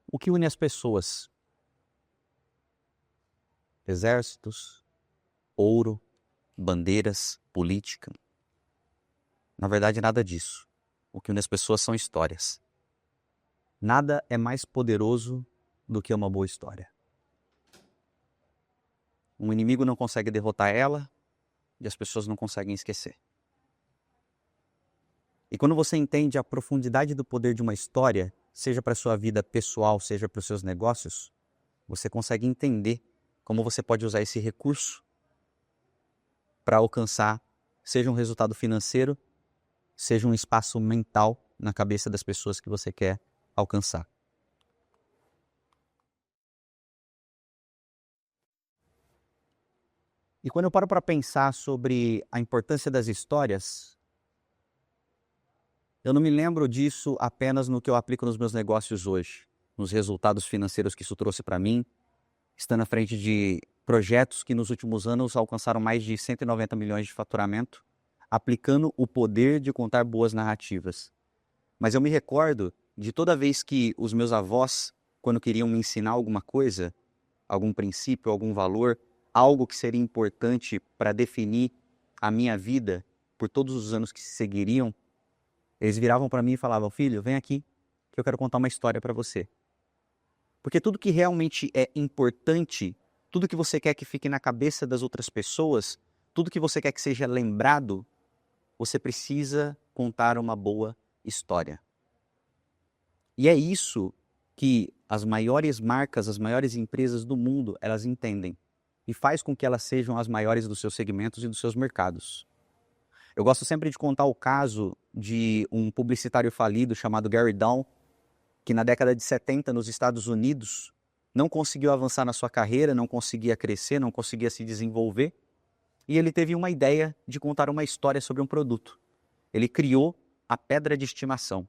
O que une as pessoas? Exércitos, ouro, bandeiras, política. Na verdade, nada disso. O que une as pessoas são histórias. Nada é mais poderoso do que uma boa história. Um inimigo não consegue derrotar ela e as pessoas não conseguem esquecer. E quando você entende a profundidade do poder de uma história, seja para a sua vida pessoal, seja para os seus negócios, você consegue entender como você pode usar esse recurso para alcançar, seja um resultado financeiro, seja um espaço mental na cabeça das pessoas que você quer alcançar. E quando eu paro para pensar sobre a importância das histórias, eu não me lembro disso apenas no que eu aplico nos meus negócios hoje, nos resultados financeiros que isso trouxe para mim, estando à frente de projetos que nos últimos anos alcançaram mais de 190 milhões de faturamento, aplicando o poder de contar boas narrativas. Mas eu me recordo de toda vez que os meus avós, quando queriam me ensinar alguma coisa, algum princípio, algum valor, algo que seria importante para definir a minha vida por todos os anos que se seguiriam, eles viravam para mim e falavam: filho, vem aqui que eu quero contar uma história para você. Porque tudo que realmente é importante, tudo que você quer que fique na cabeça das outras pessoas, tudo que você quer que seja lembrado, você precisa contar uma boa história. E é isso que as maiores marcas, as maiores empresas do mundo, elas entendem. E faz com que elas sejam as maiores dos seus segmentos e dos seus mercados. Eu gosto sempre de contar o caso de um publicitário falido chamado Gary Down, que na década de 70 nos Estados Unidos não conseguiu avançar na sua carreira, não conseguia crescer, não conseguia se desenvolver. E ele teve uma ideia de contar uma história sobre um produto. Ele criou a pedra de estimação.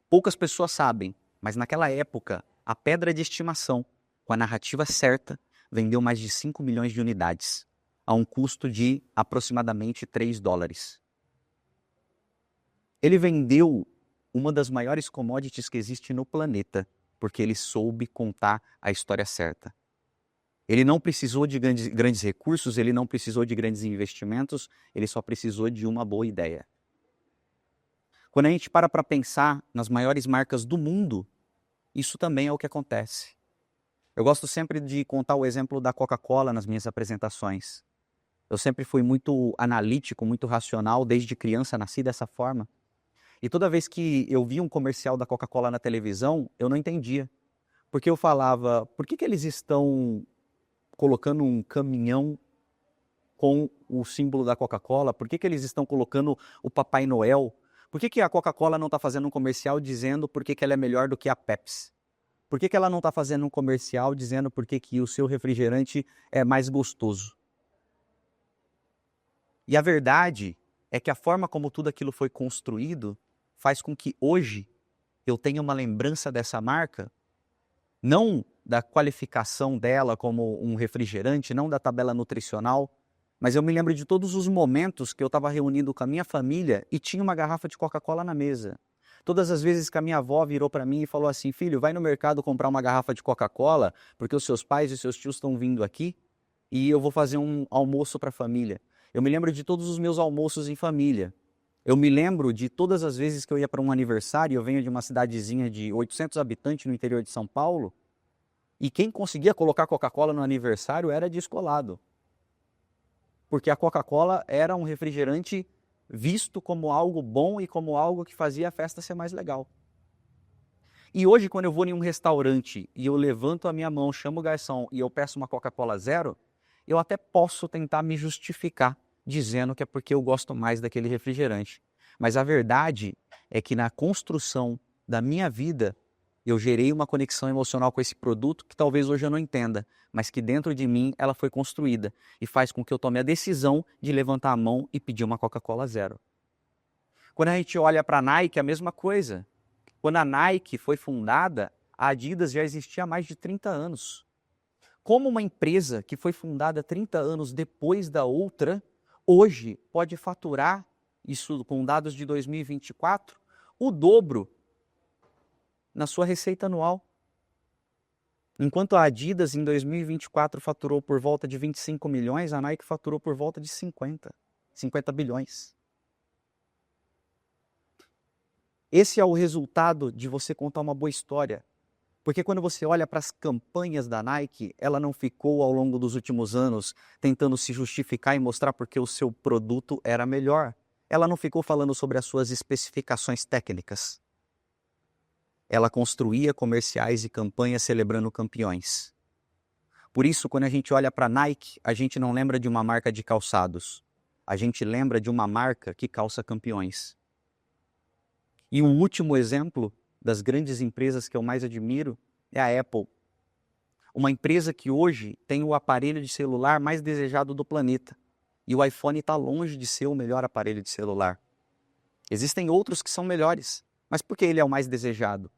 Poucas pessoas sabem, mas naquela época, a pedra de estimação, com a narrativa certa, vendeu mais de 5 milhões de unidades, a um custo de aproximadamente $3. Ele vendeu uma das maiores commodities que existe no planeta, porque ele soube contar a história certa. Ele não precisou de grandes recursos, ele não precisou de grandes investimentos, ele só precisou de uma boa ideia. Quando a gente para pensar nas maiores marcas do mundo, isso também é o que acontece. Eu gosto sempre de contar o exemplo da Coca-Cola nas minhas apresentações. Eu sempre fui muito analítico, muito racional, desde criança nasci dessa forma. E toda vez que eu via um comercial da Coca-Cola na televisão, eu não entendia. Porque eu falava, por que eles estão colocando um caminhão com o símbolo da Coca-Cola? Por que eles estão colocando o Papai Noel? Por que a Coca-Cola não está fazendo um comercial dizendo por que ela é melhor do que a Pepsi? Por que ela não está fazendo um comercial dizendo por que o seu refrigerante é mais gostoso? E a verdade é que a forma como tudo aquilo foi construído faz com que hoje eu tenha uma lembrança dessa marca, não da qualificação dela como um refrigerante, não da tabela nutricional, mas eu me lembro de todos os momentos que eu estava reunido com a minha família e tinha uma garrafa de Coca-Cola na mesa. Todas as vezes que a minha avó virou para mim e falou assim: filho, vai no mercado comprar uma garrafa de Coca-Cola, porque os seus pais e seus tios estão vindo aqui e eu vou fazer um almoço para a família. Eu me lembro de todos os meus almoços em família. Eu me lembro de todas as vezes que eu ia para um aniversário, eu venho de uma cidadezinha de 800 habitantes no interior de São Paulo, e quem conseguia colocar Coca-Cola no aniversário era descolado. Porque a Coca-Cola era um refrigerante visto como algo bom e como algo que fazia a festa ser mais legal. E hoje, quando eu vou em um restaurante e eu levanto a minha mão, chamo o garçom e eu peço uma Coca-Cola zero, eu até posso tentar me justificar dizendo que é porque eu gosto mais daquele refrigerante. Mas a verdade é que na construção da minha vida, eu gerei uma conexão emocional com esse produto que talvez hoje eu não entenda, mas que dentro de mim ela foi construída e faz com que eu tome a decisão de levantar a mão e pedir uma Coca-Cola zero. Quando a gente olha para a Nike, a mesma coisa. Quando a Nike foi fundada, a Adidas já existia há mais de 30 anos. Como uma empresa que foi fundada 30 anos depois da outra, hoje pode faturar, isso com dados de 2024, o dobro na sua receita anual. Enquanto a Adidas em 2024 faturou por volta de 25 milhões, a Nike faturou por volta de 50 bilhões. Esse é o resultado de você contar uma boa história. Porque quando você olha para as campanhas da Nike, ela não ficou ao longo dos últimos anos tentando se justificar e mostrar porque o seu produto era melhor. Ela não ficou falando sobre as suas especificações técnicas. Ela construía comerciais e campanhas celebrando campeões. Por isso, quando a gente olha para a Nike, a gente não lembra de uma marca de calçados. A gente lembra de uma marca que calça campeões. E o último exemplo das grandes empresas que eu mais admiro é a Apple. Uma empresa que hoje tem o aparelho de celular mais desejado do planeta. E o iPhone está longe de ser o melhor aparelho de celular. Existem outros que são melhores, mas por que ele é o mais desejado?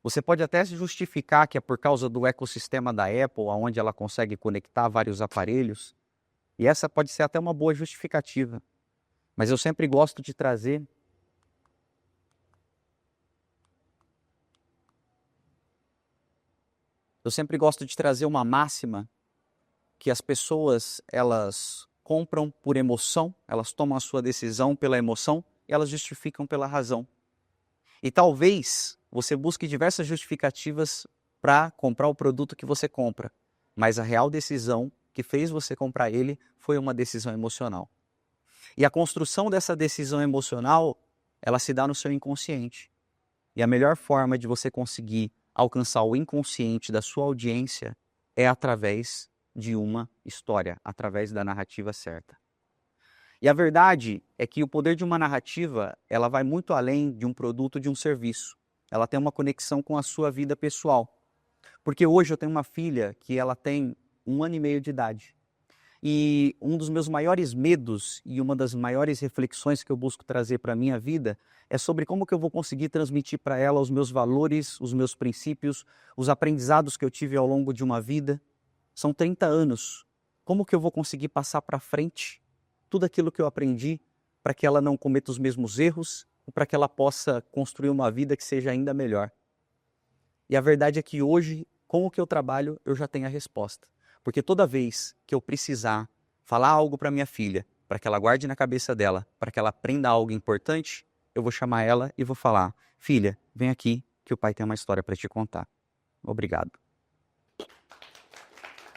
Você pode até se justificar que é por causa do ecossistema da Apple, onde ela consegue conectar vários aparelhos. E essa pode ser até uma boa justificativa. Mas eu sempre gosto de trazer uma máxima que as pessoas, elas compram por emoção, elas tomam a sua decisão pela emoção e elas justificam pela razão. E talvez você busque diversas justificativas para comprar o produto que você compra, mas a real decisão que fez você comprar ele foi uma decisão emocional. E a construção dessa decisão emocional, ela se dá no seu inconsciente. E a melhor forma de você conseguir alcançar o inconsciente da sua audiência é através de uma história, através da narrativa certa. E a verdade é que o poder de uma narrativa, ela vai muito além de um produto, de um serviço. Ela tem uma conexão com a sua vida pessoal. Porque hoje eu tenho uma filha que ela tem 1 ano e meio de idade. E um dos meus maiores medos e uma das maiores reflexões que eu busco trazer para a minha vida é sobre como que eu vou conseguir transmitir para ela os meus valores, os meus princípios, os aprendizados que eu tive ao longo de uma vida. São 30 anos. Como que eu vou conseguir passar para frente tudo aquilo que eu aprendi para que ela não cometa os mesmos erros e para que ela possa construir uma vida que seja ainda melhor? E a verdade é que hoje, com o que eu trabalho, eu já tenho a resposta. Porque toda vez que eu precisar falar algo para minha filha, para que ela guarde na cabeça dela, para que ela aprenda algo importante, eu vou chamar ela e vou falar: filha, vem aqui que o pai tem uma história para te contar. Obrigado.